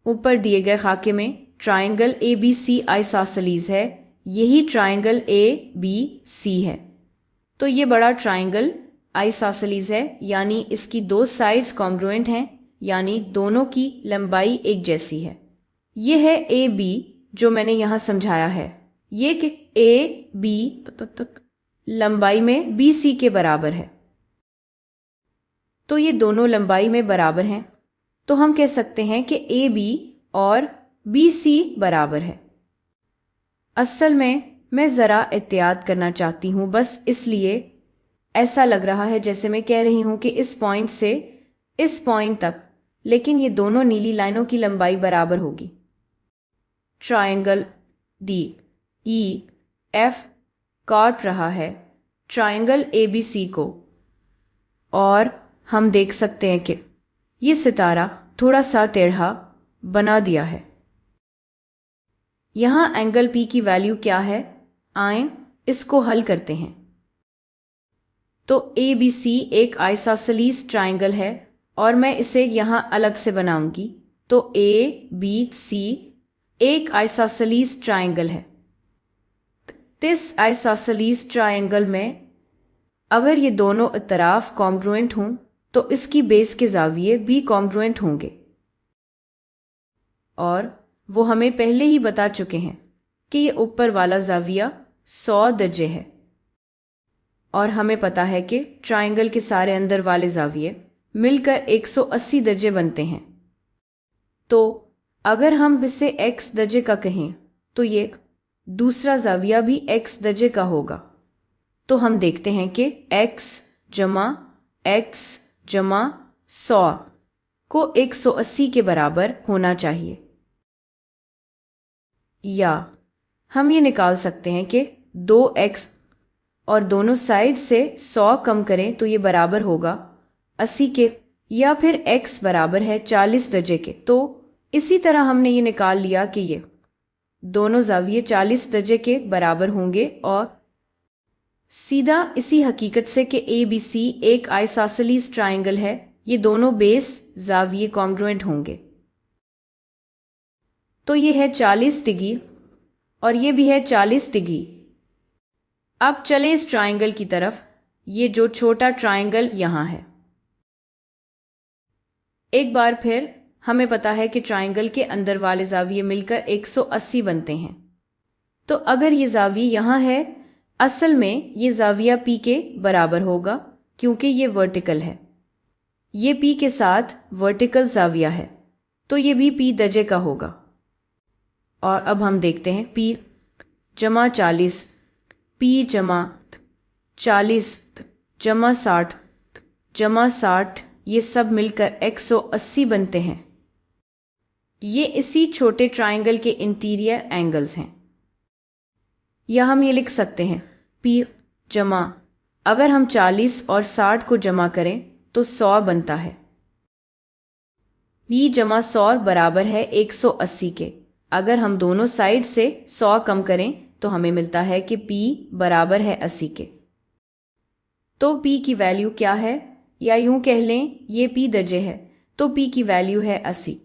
ऊपर दिए गए खाके में ट्राइंगल ABC आइसोसेलेस है, यही ट्राइंगल ABC है। तो ये बड़ा ट्राइंगल आइसोसेलेस है, यानी इसकी दो साइड्स कॉन्ग्रुएंट हैं, यानी दोनों की लंबाई एक जैसी है। ये है AB जो मैंने यहाँ समझाया है, ये कि AB लंबाई में BC के बराबर है। तो ये दोनों लंबाई में बराबर हैं, तो हम कह सकते हैं कि AB और BC बराबर है। असल में मैं ज़रा एहतियात करना चाहती हूँ, बस इसलिए ऐसा लग रहा है जैसे मैं कह रही हूँ कि इस पॉइंट से इस पॉइंट तक, लेकिन ये दोनों नीली लाइनों की लंबाई बराबर होगी। ट्राइंगल DEF काट रहा है ट्राइंगल ABC को, और हम देख सकते हैं कि ये सितारा थोड़ा सा टेढ़ा बना दिया है। यहाँ एंगल P की वैल्यू क्या है, आएं इसको हल करते हैं। तो ABC एक आइसोसेलेस ट्राइंगल है और मैं इसे यहाँ अलग से बनाऊंगी। तो ABC एक आइसोसेलेस ट्राइंगल है। इस आइसोसेलेस ट्राइंगल में अगर ये दोनों इतराफ कॉन्ग्रुएंट हों तो इसकी बेस के ज़ाविये भी कॉन्ग्रुएंट होंगे, और वो हमें पहले ही बता चुके हैं कि ये ऊपर वाला ज़ाविया 100 दर्जे है, और हमें पता है कि ट्राइंगल के सारे अंदर वाले ज़ाविये मिलकर 180 दर्जे बनते हैं। तो अगर हम इसे x दर्जे का कहें तो ये दूसरा ज़ाविया भी x दर्जे का होगा। तो हम देखते हैं कि x जमा 100 को 180 के बराबर होना चाहिए। या हम ये निकाल सकते हैं कि 2x और दोनों साइड से 100 कम करें तो ये बराबर होगा 80 के, या फिर x बराबर है 40 दर्जे के। तो इसी तरह हमने ये निकाल लिया कि ये दोनों ज़ाविये 40 दर्जे के बराबर होंगे, और सीधा इसी हकीकत से कि ABC एक आइसोसेलेस ट्राइंगल है, ये दोनों बेस ज़ाविये कॉन्ग्रुएंट होंगे। तो ये है 40 डिग्री और ये भी है 40 डिग्री। अब चलें इस ट्राइंगल की तरफ। ये जो छोटा ट्राइंगल यहाँ है, एक बार फिर हमें पता है कि ट्राइंगल के अंदर वाले ज़ाविये मिलकर 180 बनते हैं। तो अगर ये ज़ाविया यहाँ है, असल में ये ज़ाविया P के बराबर होगा क्योंकि ये वर्टिकल है। ये P के साथ वर्टिकल ज़ाविया है, तो ये भी P दर्जे का होगा। और अब हम देखते हैं P जमा 40, P जमा 40 जमा 60 जमा 60, ये सब मिलकर 180 बनते हैं। ये इसी छोटे ट्राइंगल के इंटीरियर एंगल्स हैं। या हम ये लिख सकते हैं P जमा, अगर हम 40 और 60 को जमा करें तो 100 बनता है। P जमा 100 बराबर है 180 के। अगर हम दोनों साइड से 100 कम करें तो हमें मिलता है कि P बराबर है 80 के। तो P की वैल्यू क्या है, या यूं कह लें ये P दर्जे है, तो P की वैल्यू है 80।